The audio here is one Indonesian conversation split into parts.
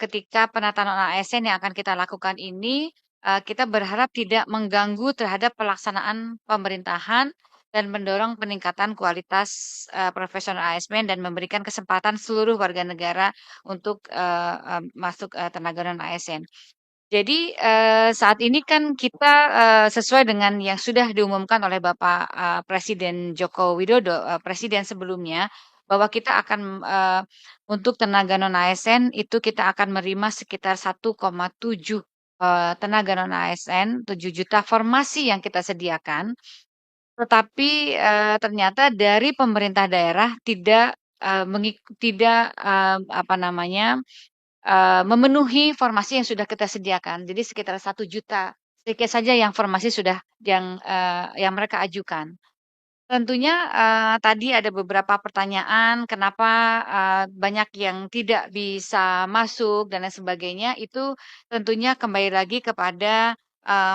ketika penataan ASN yang akan kita lakukan ini, kita berharap tidak mengganggu terhadap pelaksanaan pemerintahan dan mendorong peningkatan kualitas, profesional ASN dan memberikan kesempatan seluruh warga negara untuk, masuk, tenaga non-ASN. Jadi, saat ini kan kita, sesuai dengan yang sudah diumumkan oleh Bapak, Presiden Joko Widodo, presiden sebelumnya, bahwa kita akan, untuk tenaga non-ASN itu kita akan menerima sekitar 1,7, tenaga non-ASN, 7 juta formasi yang kita sediakan. Tetapi, ternyata dari pemerintah daerah tidak, tidak, apa namanya, memenuhi formasi yang sudah kita sediakan. Jadi sekitar 1 juta sedikit saja yang formasi sudah yang mereka ajukan. Tentunya, tadi ada beberapa pertanyaan kenapa, banyak yang tidak bisa masuk dan lain sebagainya, itu tentunya kembali lagi kepada,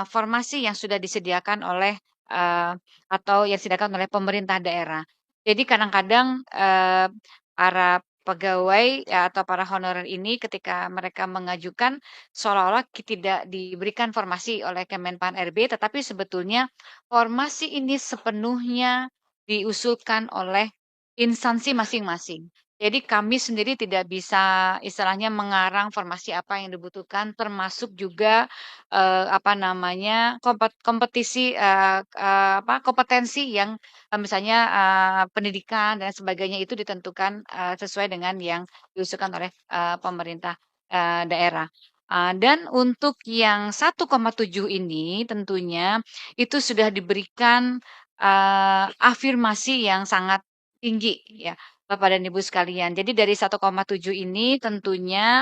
formasi yang sudah disediakan oleh, atau yang disediakan oleh pemerintah daerah. Jadi kadang-kadang, para pegawai, atau para honorer ini ketika mereka mengajukan seolah-olah tidak diberikan formasi oleh Kemenpan RB, tetapi sebetulnya formasi ini sepenuhnya diusulkan oleh instansi masing-masing. Jadi kami sendiri tidak bisa istilahnya mengarang formasi apa yang dibutuhkan, termasuk juga, apa namanya, kompetisi, kompetensi yang, misalnya, pendidikan dan sebagainya itu ditentukan, sesuai dengan yang diusulkan oleh, pemerintah, daerah. Dan untuk yang 1,7 ini tentunya itu sudah diberikan afirmasi yang sangat tinggi ya, Bapak dan Ibu sekalian. Jadi dari 1,7 ini tentunya,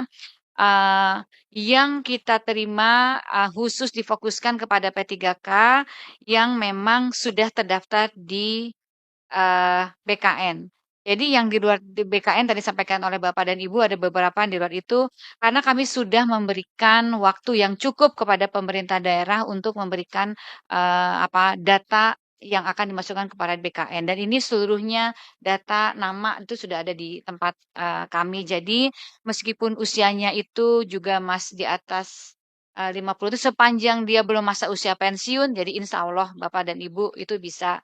eee, yang kita terima, khusus difokuskan kepada P3K yang memang sudah terdaftar di, BKN. Jadi yang di luar di BKN tadi disampaikan oleh Bapak dan Ibu ada beberapa di luar itu, karena kami sudah memberikan waktu yang cukup kepada pemerintah daerah untuk memberikan, data yang akan dimasukkan kepada BKN dan ini seluruhnya data nama itu sudah ada di tempat, kami. Jadi meskipun usianya itu juga masih di atas, 50 itu sepanjang dia belum masa usia pensiun, jadi insya Allah Bapak dan Ibu itu bisa,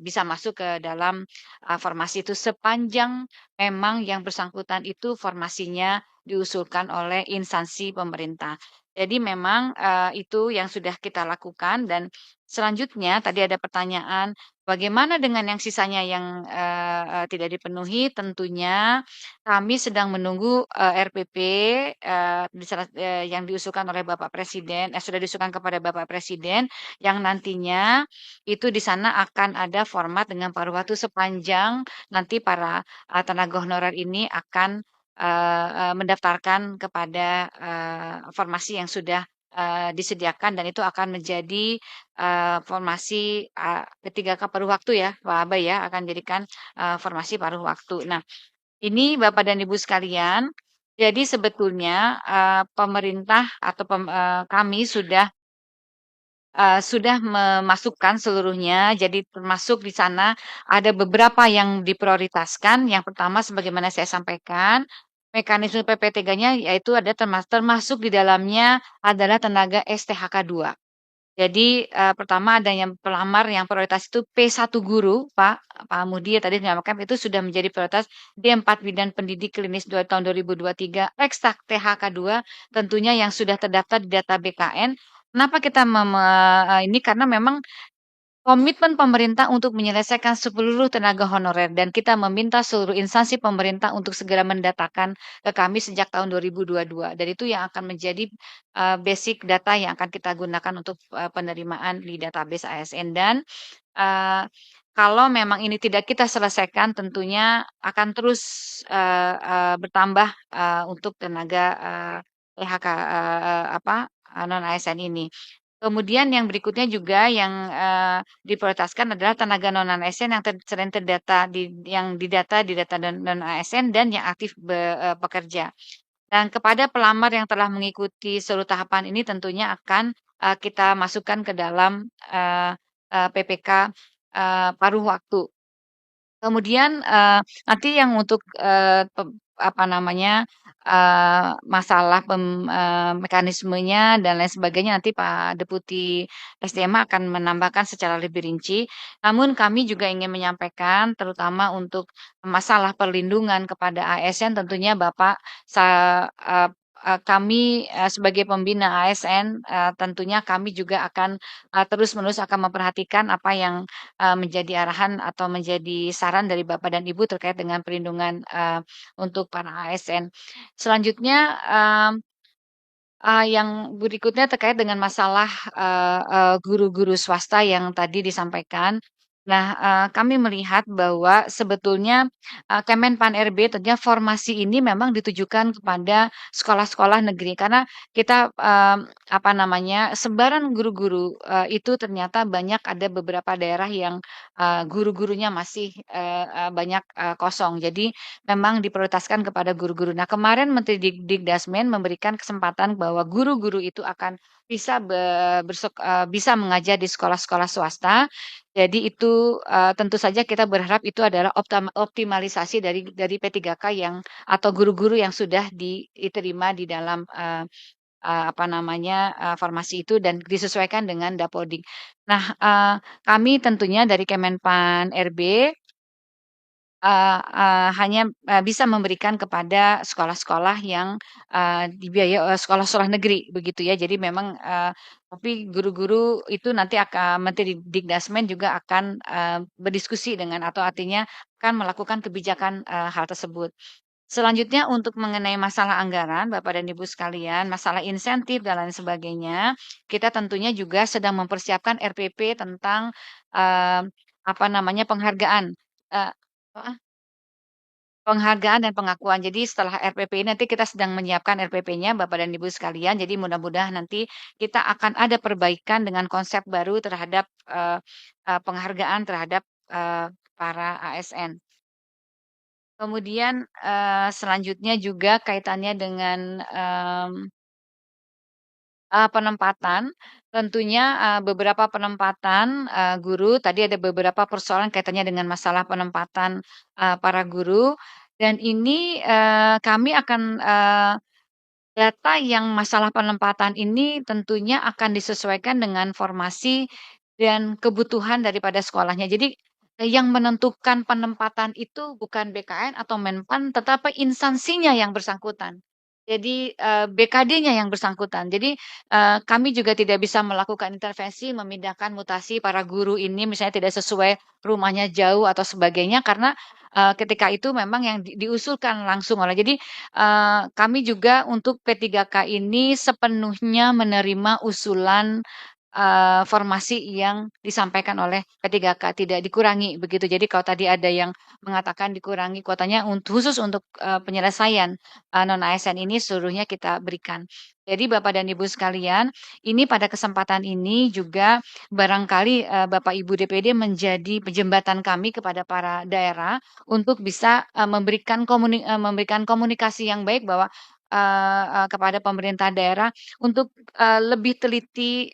bisa masuk ke dalam, formasi itu sepanjang memang yang bersangkutan itu formasinya diusulkan oleh instansi pemerintah. Jadi memang, itu yang sudah kita lakukan dan selanjutnya tadi ada pertanyaan, bagaimana dengan yang sisanya yang, tidak dipenuhi? Tentunya kami sedang menunggu, RPP, yang diusulkan oleh Bapak Presiden sudah diusulkan kepada Bapak Presiden, yang nantinya itu di sana akan ada format dengan paruh waktu sepanjang nanti para, tenaga honorer ini akan, mendaftarkan kepada, formasi yang sudah, disediakan dan itu akan menjadi, formasi, P3K paruh waktu ya, Pak Abai ya, akan jadikan, formasi paruh waktu. Nah, ini Bapak dan Ibu sekalian, jadi sebetulnya, pemerintah atau kami sudah memasukkan seluruhnya, jadi termasuk di sana ada beberapa yang diprioritaskan. Yang pertama sebagaimana saya sampaikan, mekanisme PP3-nya yaitu ada termasuk di dalamnya adalah tenaga STHK 2. Jadi, pertama ada yang pelamar yang prioritas itu P1 guru, Pak Mudi tadi menyampaikan itu sudah menjadi prioritas, D4 bidan pendidik klinis tahun 2023, eksak THK 2 tentunya yang sudah terdaftar di data BKN. Kenapa kita ini karena memang komitmen pemerintah untuk menyelesaikan seluruh tenaga honorer dan kita meminta seluruh instansi pemerintah untuk segera mendatakan ke kami sejak tahun 2022 dan itu yang akan menjadi, basic data yang akan kita gunakan untuk, penerimaan di database ASN dan, eee, kalau memang ini tidak kita selesaikan tentunya akan terus, bertambah, untuk tenaga, PHK, non-ASN ini. Kemudian yang berikutnya juga yang, diprioritaskan adalah tenaga non-ASN yang sering terdata yang didata di data non-ASN dan yang aktif bekerja. Dan kepada pelamar yang telah mengikuti seluruh tahapan ini tentunya akan, kita masukkan ke dalam, PPK, paruh waktu. Kemudian, nanti yang untuk, apa namanya, masalah mekanismenya dan lain sebagainya nanti Pak Deputi SDM akan menambahkan secara lebih rinci. Namun kami juga ingin menyampaikan terutama untuk masalah perlindungan kepada ASN tentunya Bapak sa eee kami, sebagai pembina ASN, tentunya kami juga akan, terus-menerus akan memperhatikan apa yang, menjadi arahan atau menjadi saran dari Bapak dan Ibu terkait dengan perlindungan, untuk para ASN. Selanjutnya, yang berikutnya terkait dengan masalah, guru-guru swasta yang tadi disampaikan. Nah, kami melihat bahwa sebetulnya, Kemenpan RB tentunya formasi ini memang ditujukan kepada sekolah-sekolah negeri karena kita, apa namanya, sebaran guru-guru, itu ternyata banyak ada beberapa daerah yang, guru-gurunya masih, banyak, kosong. Jadi memang diprioritaskan kepada guru-guru. Nah, kemarin Menteri Dikdasmen memberikan kesempatan bahwa guru-guru itu akan bisa bisa mengajar di sekolah-sekolah swasta. Jadi itu, tentu saja kita berharap itu adalah optimalisasi dari P3K yang atau guru-guru yang sudah diterima di dalam, apa namanya, formasi itu dan disesuaikan dengan Dapodik. Nah, kami tentunya dari Kemenpan RB hanya, bisa memberikan kepada sekolah-sekolah yang, dibiayai oleh sekolah-sekolah negeri begitu ya. Jadi memang, tapi guru-guru itu nanti Menteri Dikdasmen juga akan, berdiskusi dengan atau artinya akan melakukan kebijakan, hal tersebut. Selanjutnya untuk mengenai masalah anggaran Bapak dan Ibu sekalian, masalah insentif dan lain sebagainya, kita tentunya juga sedang mempersiapkan RPP tentang, apa namanya, penghargaan, eee penghargaan dan pengakuan. Jadi setelah RPP ini nanti kita sedang menyiapkan RPP-nya Bapak dan Ibu sekalian. Jadi mudah-mudahan nanti kita akan ada perbaikan dengan konsep baru terhadap, penghargaan terhadap, para ASN. Kemudian, selanjutnya juga kaitannya dengan, penempatan, tentunya, beberapa penempatan, guru, tadi ada beberapa persoalan kaitannya dengan masalah penempatan, para guru dan ini, kami akan, data yang masalah penempatan ini tentunya akan disesuaikan dengan formasi dan kebutuhan daripada sekolahnya. Jadi, yang menentukan penempatan itu bukan BKN atau Menpan, tetapi instansinya yang bersangkutan. Jadi, BKD-nya yang bersangkutan. Jadi, kami juga tidak bisa melakukan intervensi memindahkan mutasi para guru ini misalnya tidak sesuai rumahnya jauh atau sebagainya karena, ketika itu memang yang diusulkan langsung oleh jadi kami juga untuk P3K ini sepenuhnya menerima usulan, formasi yang disampaikan oleh P3K, tidak dikurangi begitu. Jadi kalau tadi ada yang mengatakan dikurangi kuotanya khusus untuk, penyelesaian, non-ASN ini seluruhnya kita berikan. Jadi Bapak dan Ibu sekalian, ini pada kesempatan ini juga barangkali, Bapak Ibu DPD menjadi jembatan kami kepada para daerah untuk bisa, memberikan komunikasi yang baik bahwa, kepada pemerintah daerah untuk, lebih teliti,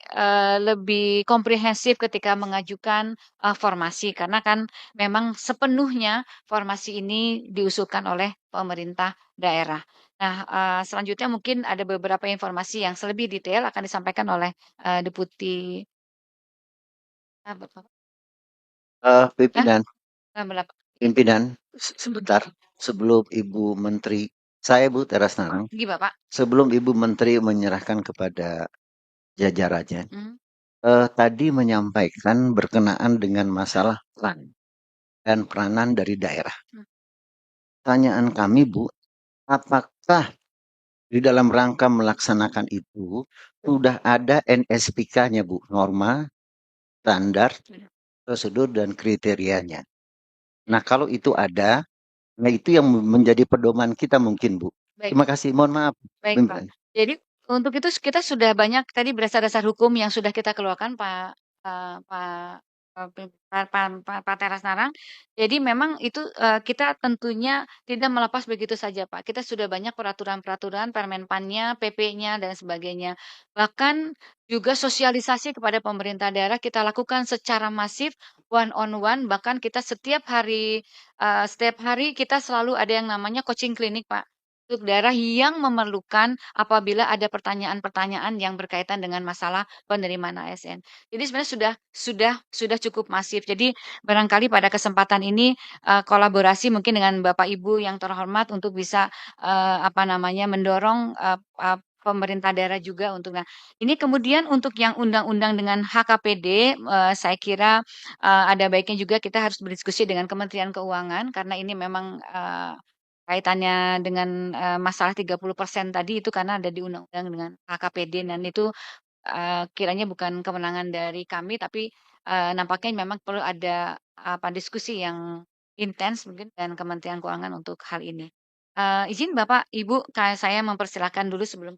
lebih komprehensif ketika mengajukan, formasi. Karena kan memang sepenuhnya formasi ini diusulkan oleh pemerintah daerah. Nah, selanjutnya mungkin ada beberapa informasi yang lebih detail akan disampaikan oleh, Deputi Bapak ya? Pimpinan Berapa? pimpinan, sebentar, sebelum Ibu Menteri saya Bu Teras Narang, Bapak? sebelum Ibu Menteri menyerahkan kepada jajarannya, Mhm, tadi menyampaikan berkenaan dengan masalah peran dan peranan dari daerah. mhm, Pertanyaan kami Bu, apakah di dalam rangka melaksanakan itu sudah ada NSPK-nya Bu, norma, standar, sudah. prosedur dan kriterianya? Nah, kalau itu ada, nah itu yang menjadi pedoman kita mungkin, Bu. Baik. Terima kasih, mohon maaf. Baik, Pak. Jadi untuk itu kita sudah banyak tadi dasar-dasar hukum yang sudah kita keluarkan Pak, Pak, Pak Teras Narang. Jadi memang itu, kita tentunya tidak melepas begitu saja, Pak. Kita sudah banyak peraturan-peraturan, Permenpannya, PP-nya dan sebagainya. Bahkan juga sosialisasi kepada pemerintah daerah kita lakukan secara masif, one on one, bahkan kita setiap hari kita selalu ada yang namanya coaching klinik, Pak. untuk daerah yang memerlukan apabila ada pertanyaan-pertanyaan yang berkaitan dengan masalah penerimaan ASN. Jadi sebenarnya sudah cukup masif. Jadi barangkali pada kesempatan ini, kolaborasi mungkin dengan Bapak Ibu yang terhormat untuk bisa, apa namanya, mendorong, pemerintah daerah juga untuk ini kemudian untuk yang undang-undang dengan HKPD, saya kira, ada baiknya juga kita harus berdiskusi dengan Kementerian Keuangan karena ini memang, kaitannya dengan, masalah 30% tadi itu karena ada di undang-undang dengan HKPD dan itu, kiranya bukan kewenangan dari kami tapi, nampaknya memang perlu ada, diskusi yang intens mungkin dengan Kementerian Keuangan untuk hal ini. Izin Bapak, Ibu, saya mempersilahkan dulu sebelum